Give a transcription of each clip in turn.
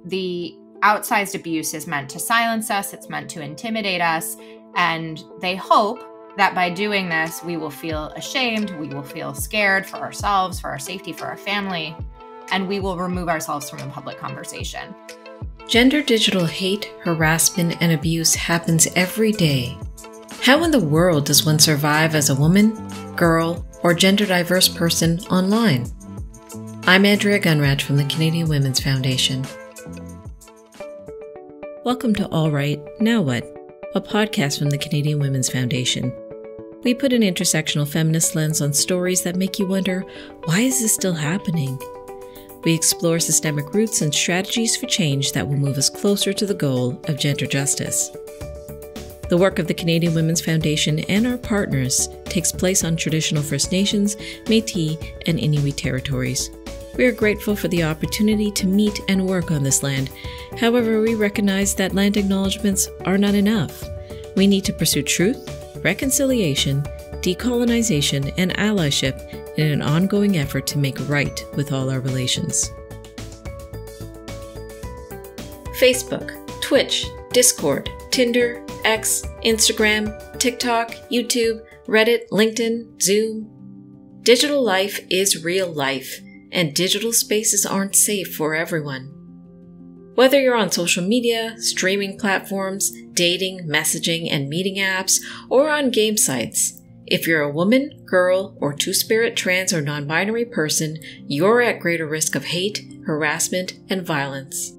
The outsized abuse is meant to silence us, it's meant to intimidate us, and they hope that by doing this, we will feel ashamed, we will feel scared for ourselves, for our safety, for our family, and we will remove ourselves from the public conversation. Gender digital hate, harassment, and abuse happens every day. How in the world does one survive as a woman, girl, or gender diverse person online? I'm Andrea Gunrad from the Canadian Women's Foundation. Welcome to All Right, Now What? A podcast from the Canadian Women's Foundation. We put an intersectional feminist lens on stories that make you wonder, why is this still happening? We explore systemic roots and strategies for change that will move us closer to the goal of gender justice. The work of the Canadian Women's Foundation and our partners takes place on traditional First Nations, Métis, and Inuit territories. We are grateful for the opportunity to meet and work on this land. However, we recognize that land acknowledgements are not enough. We need to pursue truth, reconciliation, decolonization, and allyship in an ongoing effort to make right with all our relations. Facebook, Twitch, Discord, Tinder, X, Instagram, TikTok, YouTube, Reddit, LinkedIn, Zoom. Digital life is real life, and digital spaces aren't safe for everyone. Whether you're on social media, streaming platforms, dating, messaging, and meeting apps, or on game sites, if you're a woman, girl, or two-spirit, trans, or non-binary person, you're at greater risk of hate, harassment, and violence.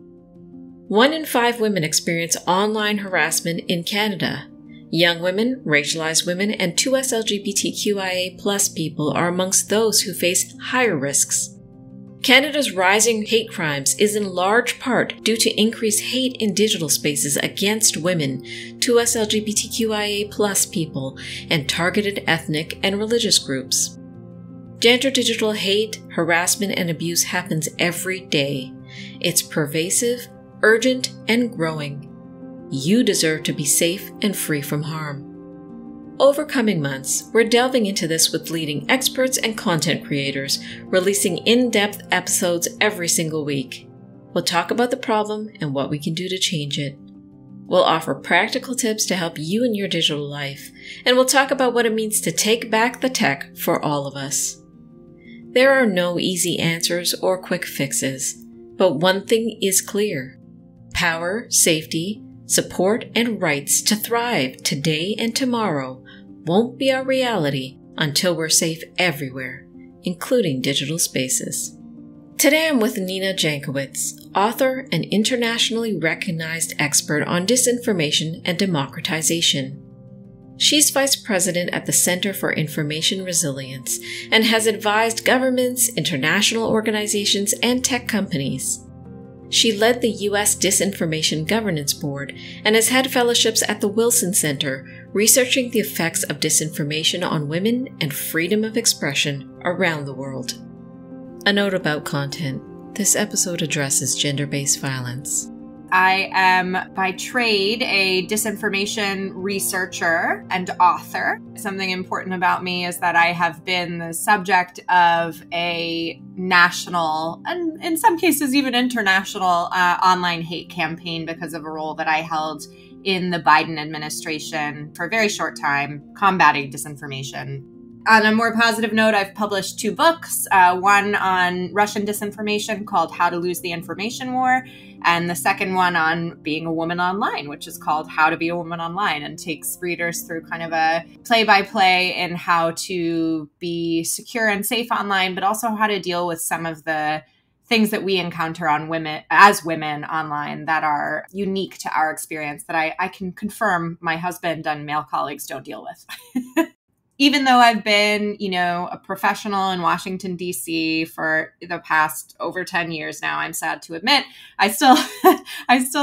1 in 5 women experience online harassment in Canada. Young women, racialized women, and 2S LGBTQIA+ people are amongst those who face higher risks. Canada's rising hate crimes is in large part due to increased hate in digital spaces against women, 2S LGBTQIA+ people, and targeted ethnic and religious groups. Gender digital hate, harassment, and abuse happens every day. It's pervasive, urgent, and growing. You deserve to be safe and free from harm. Over coming months, we're delving into this with leading experts and content creators, releasing in-depth episodes every single week. We'll talk about the problem and what we can do to change it. We'll offer practical tips to help you in your digital life, and we'll talk about what it means to take back the tech for all of us. There are no easy answers or quick fixes, but one thing is clear. Power, safety, support, and rights to thrive today and tomorrow won't be our reality until we're safe everywhere, including digital spaces. Today I'm with Nina Jankowicz, author and internationally recognized expert on disinformation and democratization. She's vice president at the Center for Information Resilience and has advised governments, international organizations, and tech companies. She led the U.S. Disinformation Governance Board and has had fellowships at the Wilson Center, researching the effects of disinformation on women and freedom of expression around the world. A note about content. This episode addresses gender-based violence. I am, by trade, a disinformation researcher and author. Something important about me is that I have been the subject of a national, and in some cases even international, online hate campaign because of a role that I held in the Biden administration for a very short time, combating disinformation. On a more positive note, I've published 2 books, one on Russian disinformation called How to Lose the Information War, and the second one on being a woman online, which is called How to Be a Woman Online, and takes readers through kind of a play-by-play in how to be secure and safe online, but also how to deal with some of the things that we encounter on women online that are unique to our experience that I can confirm my husband and male colleagues don't deal with. Even though I've been, a professional in Washington, D.C. for the past over 10 years now, I'm sad to admit, I still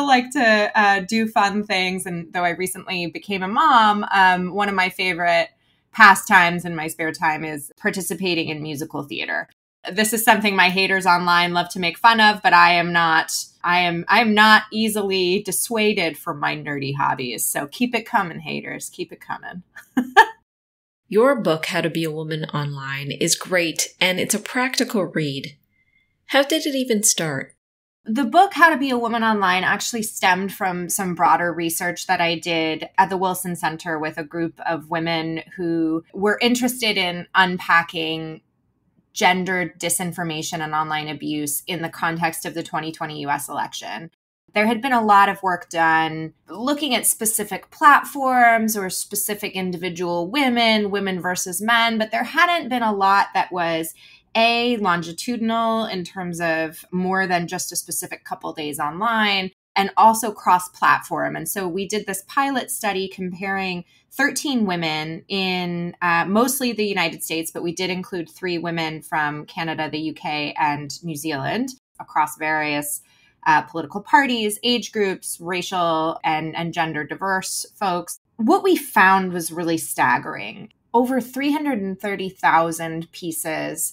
like to do fun things. And though I recently became a mom, one of my favorite pastimes in my spare time is participating in musical theater. This is something my haters online love to make fun of, but I am not easily dissuaded from my nerdy hobbies. So keep it coming, haters. Keep it coming. Your book, How to Be a Woman Online, is great, and it's a practical read. How did it even start? The book, How to Be a Woman Online, actually stemmed from some broader research that I did at the Wilson Center with a group of women who were interested in unpacking gendered disinformation and online abuse in the context of the 2020 US election. There had been a lot of work done looking at specific platforms or specific individual women versus men, but there hadn't been a lot that was longitudinal in terms of more than just a specific couple days online, and also cross-platform. And so we did this pilot study comparing 13 women in mostly the United States, but we did include 3 women from Canada, the UK, and New Zealand across various political parties, age groups, racial and gender diverse folks. What we found was really staggering. Over 330,000 pieces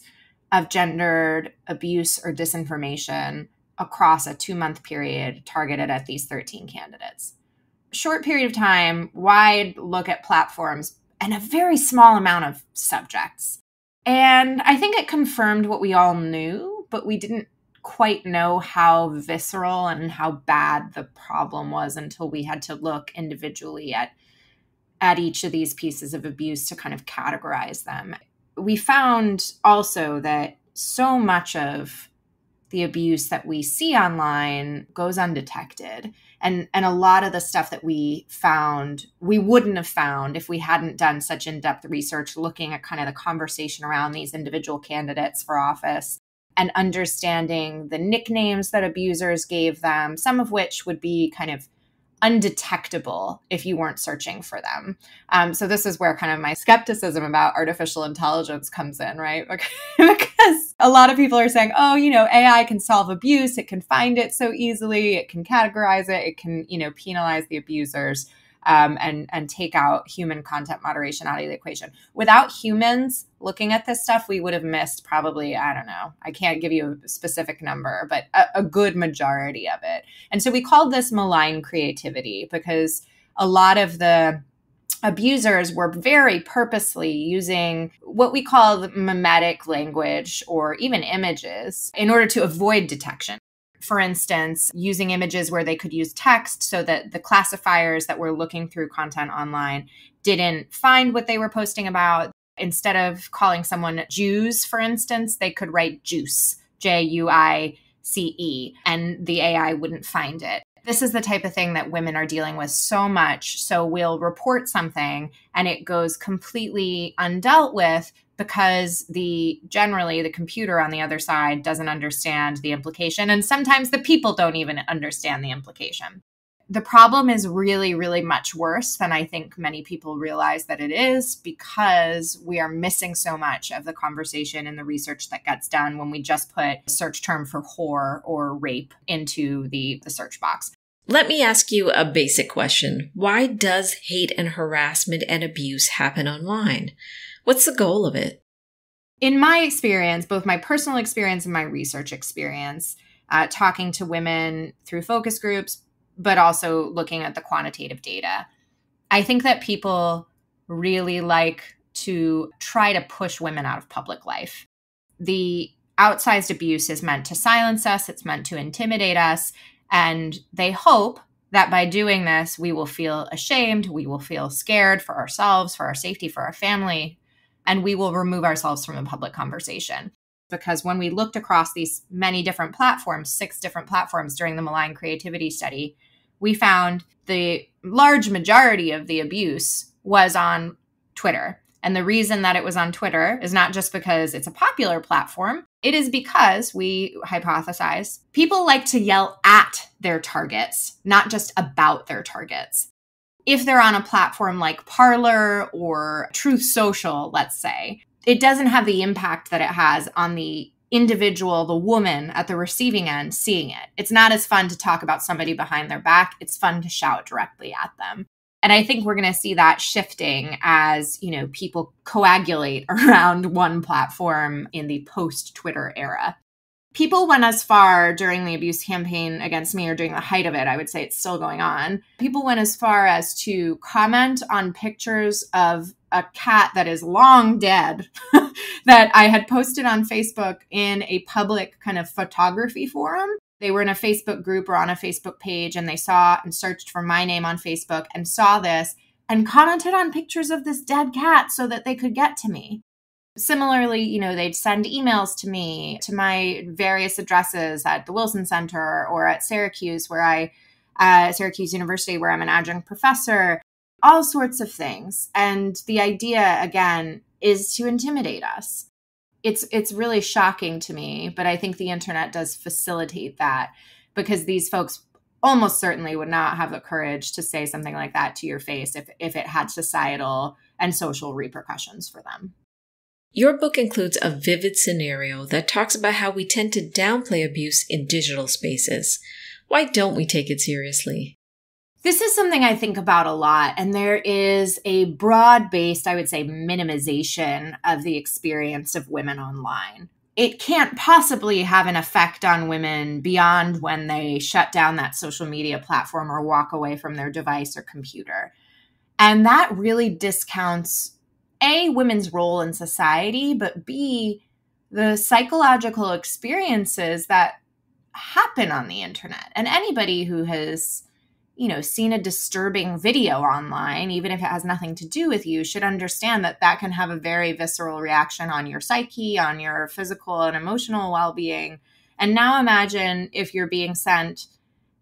of gendered abuse or disinformation across a 2-month period targeted at these 13 candidates. Short period of time, wide look at platforms, and a very small amount of subjects. And I think it confirmed what we all knew, but we didn't quite know how visceral and how bad the problem was until we had to look individually at each of these pieces of abuse to kind of categorize them. We found also that so much of the abuse that we see online goes undetected. And a lot of the stuff that we found, we wouldn't have found if we hadn't done such in-depth research looking at kind of the conversation around these individual candidates for office and understanding the nicknames that abusers gave them, some of which would be kind of undetectable if you weren't searching for them. So this is where kind of my skepticism about artificial intelligence comes in, right? Because a lot of people are saying, oh, AI can solve abuse. It can find it so easily. It can categorize it. It can, penalize the abusers and take out human content moderation out of the equation. Without humans looking at this stuff, we would have missed probably, I don't know, I can't give you a specific number, but a good majority of it. And so we called this malign creativity because a lot of the abusers were very purposely using what we call mimetic language or even images in order to avoid detection. For instance, using images where they could use text so that the classifiers that were looking through content online didn't find what they were posting about. Instead of calling someone Jews, for instance, they could write juice, Juice, and the AI wouldn't find it. This is the type of thing that women are dealing with so much. So we'll report something and it goes completely undealt with because generally the computer on the other side doesn't understand the implication. And sometimes the people don't even understand the implication. The problem is really, really much worse than I think many people realize that it is, because we are missing so much of the conversation and the research that gets done when we just put a search term for whore or rape into the search box. Let me ask you a basic question. Why does hate and harassment and abuse happen online? What's the goal of it? In my experience, both my personal experience and my research experience, talking to women through focus groups, but also looking at the quantitative data, I think that people really like to try to push women out of public life. The outsized abuse is meant to silence us. It's meant to intimidate us. And they hope that by doing this, we will feel ashamed. We will feel scared for ourselves, for our safety, for our family, and we will remove ourselves from the public conversation. Because when we looked across these many different platforms, 6 different platforms during the malign creativity study, we found the large majority of the abuse was on Twitter. And the reason that it was on Twitter is not just because it's a popular platform. It is because, we hypothesize, people like to yell at their targets, not just about their targets. If they're on a platform like Parler or Truth Social, let's say, it doesn't have the impact that it has on the individual, the woman at the receiving end seeing it. It's not as fun to talk about somebody behind their back. It's fun to shout directly at them. And I think we're going to see that shifting as, people coagulate around one platform in the post-Twitter era. People went as far during the abuse campaign against me, or during the height of it, I would say it's still going on. People went as far as to comment on pictures of a cat that is long dead that I had posted on Facebook in a public kind of photography forum. They were in a Facebook group or on a Facebook page, and they saw and searched for my name on Facebook and saw this and commented on pictures of this dead cat so that they could get to me. Similarly, they'd send emails to me, to my various addresses at the Wilson Center or at Syracuse, Syracuse University, where I'm an adjunct professor, all sorts of things. And the idea, again, is to intimidate us. It's really shocking to me, but I think the internet does facilitate that, because these folks almost certainly would not have the courage to say something like that to your face if it had societal and social repercussions for them. Your book includes a vivid scenario that talks about how we tend to downplay abuse in digital spaces. Why don't we take it seriously? This is something I think about a lot, and there is a broad-based, I would say, minimization of the experience of women online. It can't possibly have an effect on women beyond when they shut down that social media platform or walk away from their device or computer. And that really discounts A, women's role in society, but B, the psychological experiences that happen on the internet. And anybody who has, seen a disturbing video online, even if it has nothing to do with you, should understand that that can have a very visceral reaction on your psyche, on your physical and emotional well-being. And now imagine if you're being sent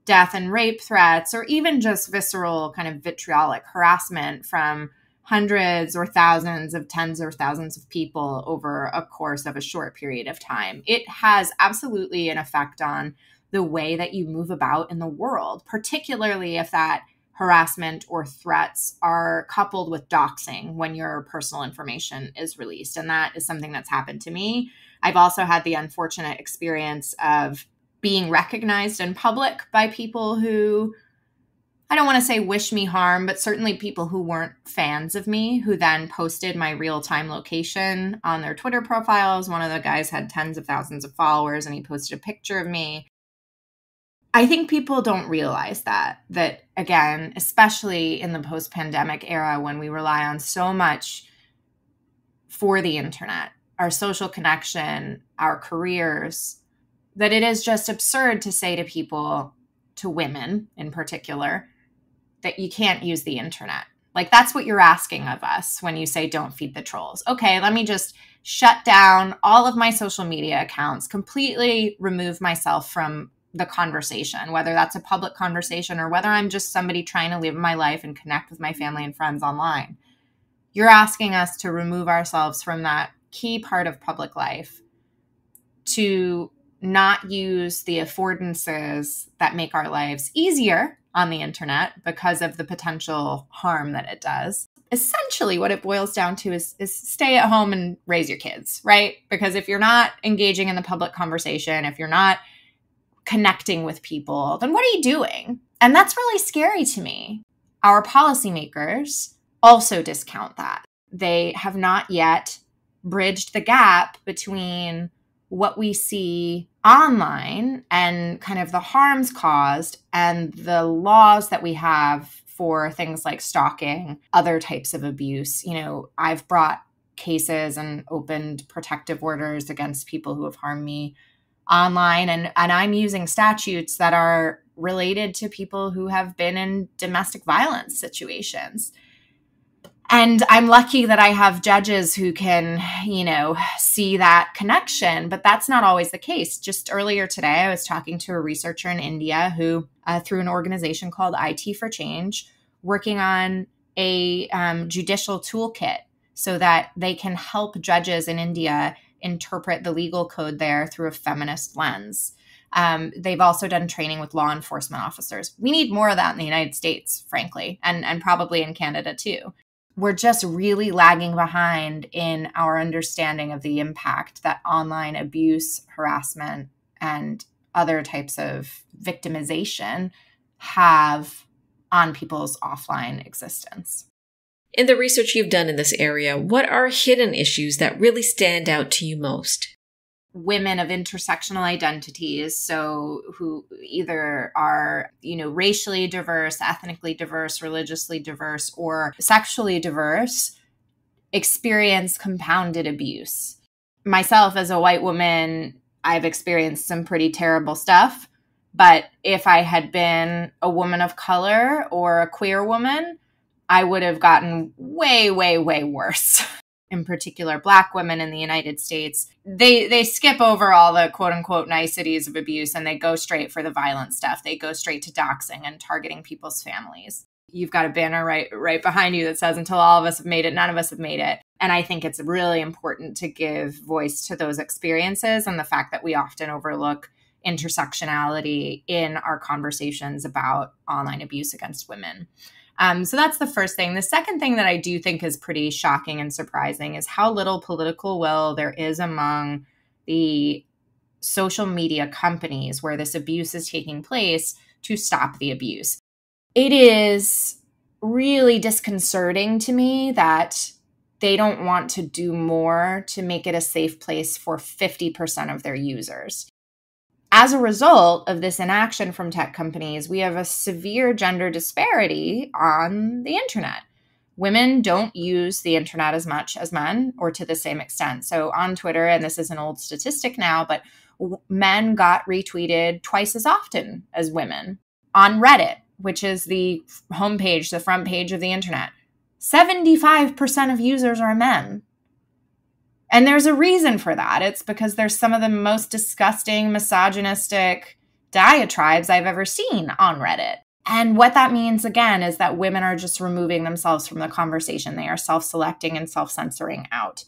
death and rape threats, or even just visceral kind of vitriolic harassment from hundreds or thousands of tens or thousands of people over a course of a short period of time. It has absolutely an effect on the way that you move about in the world, particularly if that harassment or threats are coupled with doxing when your personal information is released. And that is something that's happened to me. I've also had the unfortunate experience of being recognized in public by people who, I don't want to say wish me harm, but certainly people who weren't fans of me, who then posted my real-time location on their Twitter profiles. One of the guys had tens of thousands of followers, and he posted a picture of me. I think people don't realize that again, especially in the post-pandemic era when we rely on so much for the internet, our social connection, our careers, that it is just absurd to say to people, to women in particular, that you can't use the internet. Like, that's what you're asking of us when you say don't feed the trolls. Okay, let me just shut down all of my social media accounts, completely remove myself from the conversation, whether that's a public conversation or whether I'm just somebody trying to live my life and connect with my family and friends online. You're asking us to remove ourselves from that key part of public life, to not use the affordances that make our lives easier on the internet because of the potential harm that it does. Essentially, what it boils down to is stay at home and raise your kids, right? Because if you're not engaging in the public conversation, if you're not connecting with people, then what are you doing? And that's really scary to me. Our policymakers also discount that. They have not yet bridged the gap between what we see online and kind of the harms caused and the laws that we have for things like stalking, other types of abuse. I've brought cases and opened protective orders against people who have harmed me online, and I'm using statutes that are related to people who have been in domestic violence situations. And I'm lucky that I have judges who can, see that connection, but that's not always the case. Just earlier today, I was talking to a researcher in India who, through an organization called IT for Change, working on a judicial toolkit so that they can help judges in India interpret the legal code there through a feminist lens. They've also done training with law enforcement officers. We need more of that in the United States, frankly, and probably in Canada too. We're just really lagging behind in our understanding of the impact that online abuse, harassment, and other types of victimization have on people's offline existence. In the research you've done in this area, what are hidden issues that really stand out to you most? Women of intersectional identities, so who either are, racially diverse, ethnically diverse, religiously diverse, or sexually diverse, experience compounded abuse. Myself, as a white woman, I've experienced some pretty terrible stuff. But if I had been a woman of color or a queer woman, I would have gotten way, way, way worse. In particular, Black women in the United States, they skip over all the quote unquote niceties of abuse and they go straight for the violent stuff. They go straight to doxing and targeting people's families. You've got a banner right behind you that says, until all of us have made it, none of us have made it. And I think it's really important to give voice to those experiences and the fact that we often overlook intersectionality in our conversations about online abuse against women. So that's the first thing. The second thing that I do think is pretty shocking and surprising is how little political will there is among the social media companies where this abuse is taking place to stop the abuse. It is really disconcerting to me that they don't want to do more to make it a safe place for 50% of their users. As a result of this inaction from tech companies, we have a severe gender disparity on the internet. Women don't use the internet as much as men or to the same extent. So on Twitter, and this is an old statistic now, but men got retweeted twice as often as women. On Reddit, which is the homepage, the front page of the internet, 75% of users are men. And there's a reason for that. It's because there's some of the most disgusting, misogynistic diatribes I've ever seen on Reddit. And what that means, again, is that women are just removing themselves from the conversation. They are self-selecting and self-censoring out.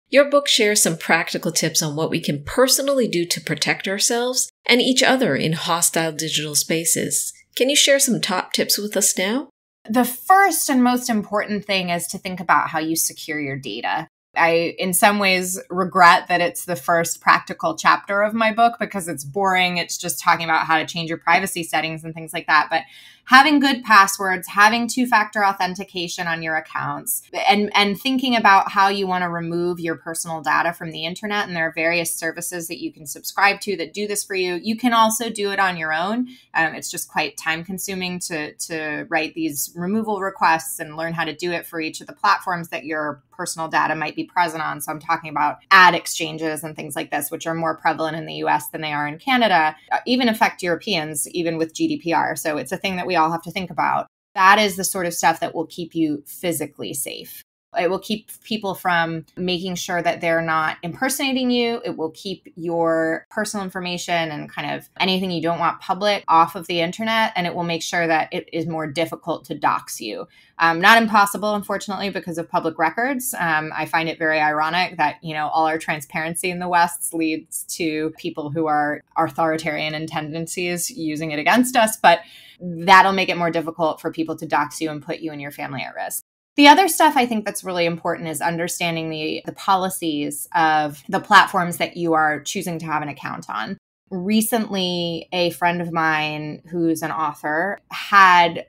Your book shares some practical tips on what we can personally do to protect ourselves and each other in hostile digital spaces. Can you share some top tips with us now? The first and most important thing is to think about how you secure your data. I, in some ways, regret that it's the first practical chapter of my book because it's boring. It's just talking about how to change your privacy settings and things like that. But having good passwords, having two-factor authentication on your accounts, and thinking about how you want to remove your personal data from the internet. And there are various services that you can subscribe to that do this for you. You can also do it on your own. It's just quite time-consuming to write these removal requests and learn how to do it for each of the platforms that your personal data might be present on. So I'm talking about ad exchanges and things like this, which are more prevalent in the US than they are in Canada, even affect Europeans, even with GDPR. So it's a thing that we all have to think about. That is the sort of stuff that will keep you physically safe. It will keep people from making sure that they're not impersonating you. It will keep your personal information and kind of anything you don't want public off of the internet. And it will make sure that it is more difficult to dox you. Not impossible, unfortunately, because of public records. I find it very ironic that, all our transparency in the West leads to people who are authoritarian in tendencies using it against us. But that'll make it more difficult for people to dox you and put you and your family at risk. The other stuff I think that's really important is understanding the policies of the platforms that you are choosing to have an account on. Recently, a friend of mine who's an author had,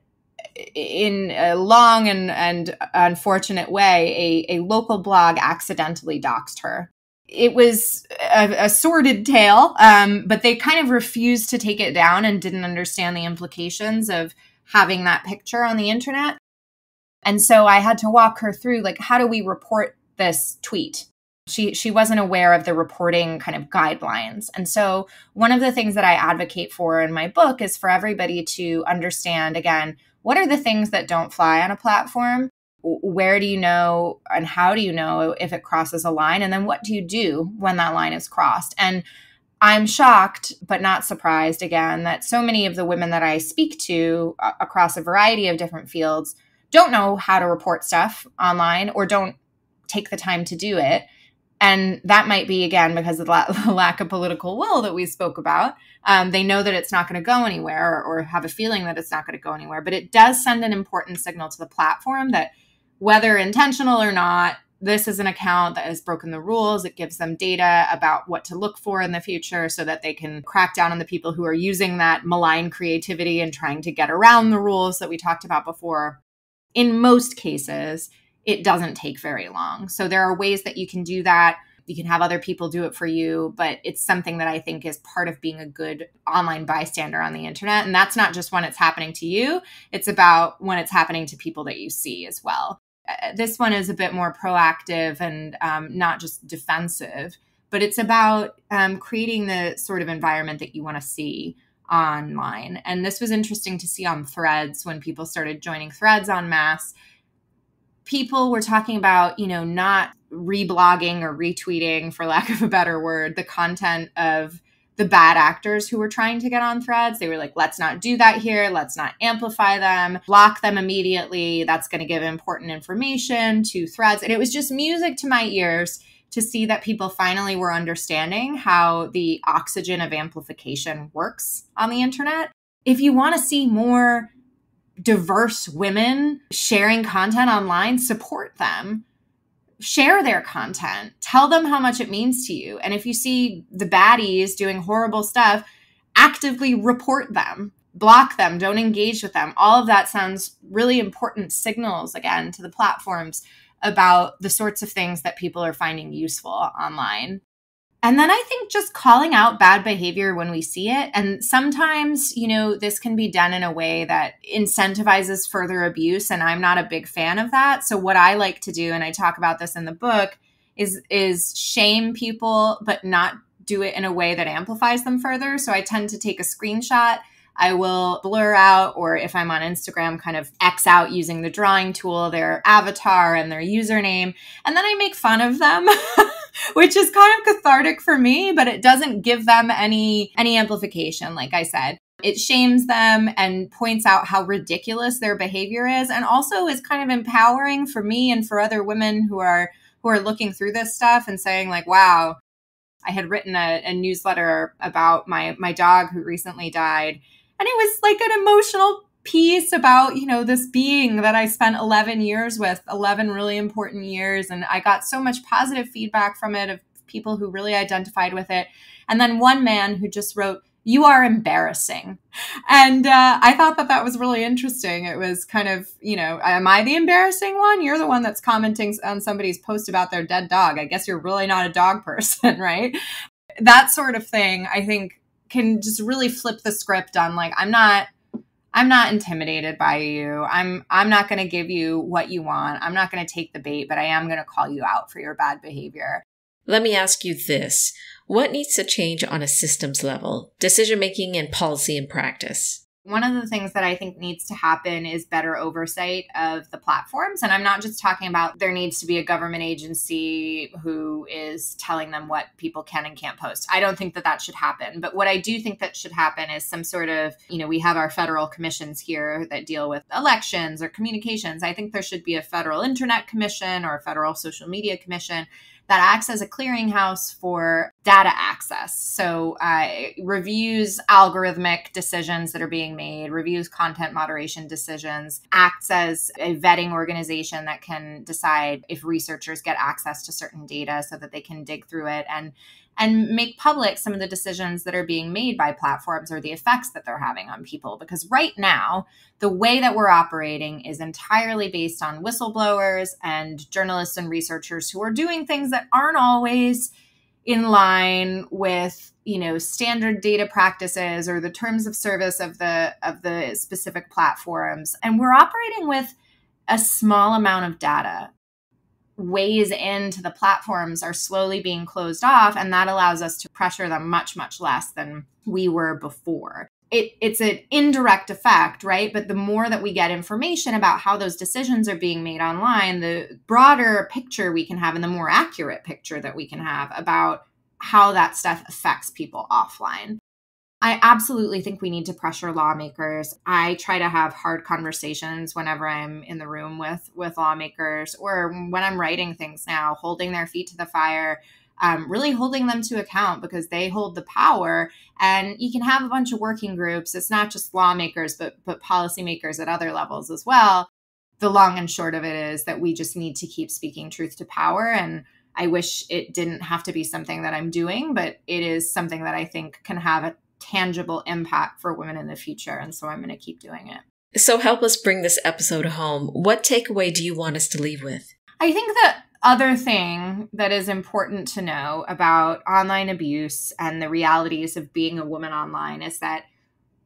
in a long and unfortunate way, a local blog accidentally doxed her. It was a sordid tale, but they kind of refused to take it down and didn't understand the implications of having that picture on the internet. And so I had to walk her through, how do we report this tweet? She wasn't aware of the reporting kind of guidelines. And so one of the things that I advocate for in my book is for everybody to understand, again, what are the things that don't fly on a platform? Where do you know and how do you know if it crosses a line? And then what do you do when that line is crossed? And I'm shocked, but not surprised, again, that so many of the women that I speak to across a variety of different fields don't know how to report stuff online or don't take the time to do it. And that might be, again, because of the lack of political will that we spoke about. They know that it's not going to go anywhere or have a feeling that it's not going to go anywhere. But it does send an important signal to the platform that whether intentional or not, this is an account that has broken the rules. It gives them data about what to look for in the future so that they can crack down on the people who are using that malign creativity and trying to get around the rules that we talked about before. In most cases, it doesn't take very long. So there are ways that you can do that. You can have other people do it for you, but it's something that I think is part of being a good online bystander on the internet. And that's not just when it's happening to you. It's about when it's happening to people that you see as well. This one is a bit more proactive and not just defensive, but it's about creating the sort of environment that you want to see online. And this was interesting to see on Threads when people started joining Threads en masse. People were talking about, not reblogging or retweeting, for lack of a better word, the content of the bad actors who were trying to get on Threads. They were like, let's not do that here. Let's not amplify them, block them immediately. That's going to give important information to Threads. And it was just music to my ears to see that people finally were understanding how the oxygen of amplification works on the internet. If you want to see more diverse women sharing content online, support them. Share their content. Tell them how much it means to you. And if you see the baddies doing horrible stuff, actively report them, block them, don't engage with them. All of that sounds really important signals, again, to the platforms about the sorts of things that people are finding useful online. And then I think just calling out bad behavior when we see it. And sometimes, this can be done in a way that incentivizes further abuse. And I'm not a big fan of that. So what I like to do, and I talk about this in the book, is shame people, but not do it in a way that amplifies them further. So I tend to take a screenshot. I will blur out, or if I'm on Instagram, kind of X out using the drawing tool, their avatar and their username. And then I make fun of them, which is kind of cathartic for me, but it doesn't give them any amplification. Like I said, it shames them and points out how ridiculous their behavior is, and also is kind of empowering for me and for other women who are looking through this stuff and saying like, wow, I had written a newsletter about my dog who recently died. And it was like an emotional piece about, this being that I spent 11 years with, 11 really important years. And I got so much positive feedback from it of people who really identified with it. And then one man who just wrote, "You are embarrassing." And I thought that was really interesting. It was kind of, am I the embarrassing one? You're the one that's commenting on somebody's post about their dead dog. I guess you're really not a dog person, right? That sort of thing, I think, can just really flip the script on like, I'm not intimidated by you. I'm not going to give you what you want. I'm not going to take the bait, but I am going to call you out for your bad behavior. Let me ask you this. What needs to change on a systems level, decision-making and policy and practice? One of the things that I think needs to happen is better oversight of the platforms. And I'm not just talking about there needs to be a government agency who is telling them what people can and can't post. I don't think that should happen. But what I do think that should happen is some sort of, we have our federal commissions here that deal with elections or communications. I think there should be a federal internet commission or a federal social media commission that acts as a clearinghouse for data access. So reviews algorithmic decisions that are being made, reviews content moderation decisions, acts as a vetting organization that can decide if researchers get access to certain data so that they can dig through it and make public some of the decisions that are being made by platforms or the effects that they're having on people. Because right now, the way that we're operating is entirely based on whistleblowers and journalists and researchers who are doing things that aren't always in line with, standard data practices or the terms of service of the specific platforms. And we're operating with a small amount of data. Ways into the platforms are slowly being closed off, and that allows us to pressure them much, much less than we were before. It's an indirect effect, right? But the more that we get information about how those decisions are being made online, the broader picture we can have and the more accurate picture that we can have about how that stuff affects people offline. I absolutely think we need to pressure lawmakers. I try to have hard conversations whenever I'm in the room with lawmakers, or when I'm writing things now, holding their feet to the fire, really holding them to account because they hold the power. And you can have a bunch of working groups. It's not just lawmakers, but policymakers at other levels as well. The long and short of it is that we just need to keep speaking truth to power. And I wish it didn't have to be something that I'm doing, but it is something that I think can have a tangible impact for women in the future. And so I'm going to keep doing it. So help us bring this episode home. What takeaway do you want us to leave with? I think the other thing that is important to know about online abuse and the realities of being a woman online is that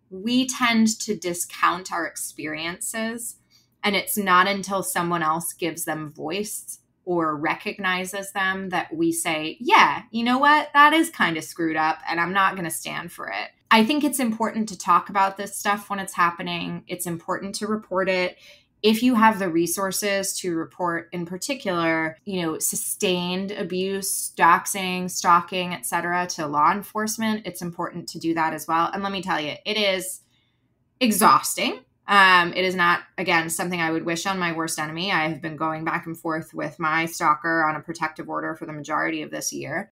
we tend to discount our experiences. And it's not until someone else gives them voice or recognizes them that we say, yeah, you know what? That is kind of screwed up and I'm not going to stand for it. I think it's important to talk about this stuff when it's happening. It's important to report it. If you have the resources to report, in particular, sustained abuse, doxing, stalking, etc., to law enforcement, it's important to do that as well. And let me tell you, it is exhausting. It is not, again, something I would wish on my worst enemy. I have been going back and forth with my stalker on a protective order for the majority of this year.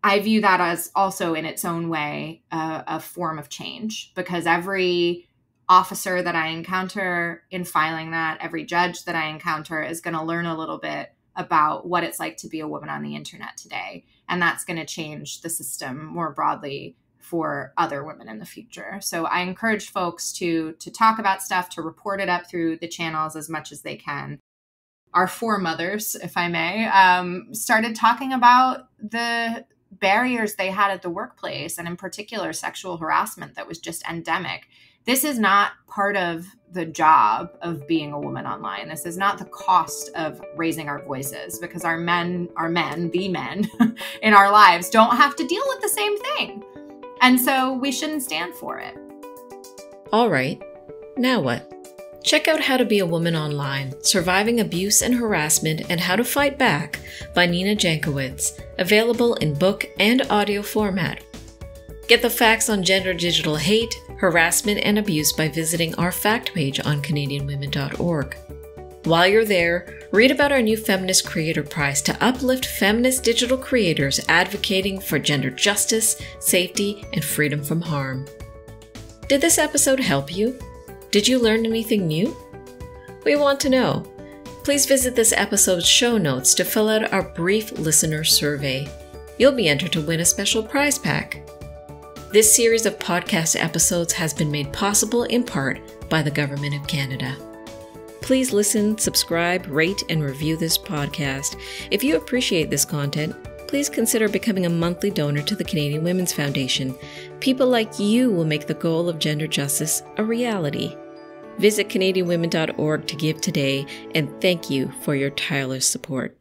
I view that as also in its own way a form of change, because every officer that I encounter in filing that, every judge that I encounter is going to learn a little bit about what it's like to be a woman on the internet today. And that's going to change the system more broadly for other women in the future. So I encourage folks to talk about stuff, to report it up through the channels as much as they can. Our foremothers, if I may, started talking about the barriers they had at the workplace, and in particular, sexual harassment that was just endemic. This is not part of the job of being a woman online. This is not the cost of raising our voices, because the men in our lives don't have to deal with the same thing. And so we shouldn't stand for it. All right, now what? Check out How to Be a Woman Online, Surviving Abuse and Harassment and How to Fight Back by Nina Jankowicz, available in book and audio format. Get the facts on gender digital hate, harassment, and abuse by visiting our fact page on CanadianWomen.org. While you're there, read about our new Feminist Creator Prize to uplift feminist digital creators advocating for gender justice, safety, and freedom from harm. Did this episode help you? Did you learn anything new? We want to know. Please visit this episode's show notes to fill out our brief listener survey. You'll be entered to win a special prize pack. This series of podcast episodes has been made possible in part by the Government of Canada. Please listen, subscribe, rate, and review this podcast. If you appreciate this content, please consider becoming a monthly donor to the Canadian Women's Foundation. People like you will make the goal of gender justice a reality. Visit CanadianWomen.org to give today, and thank you for your tireless support.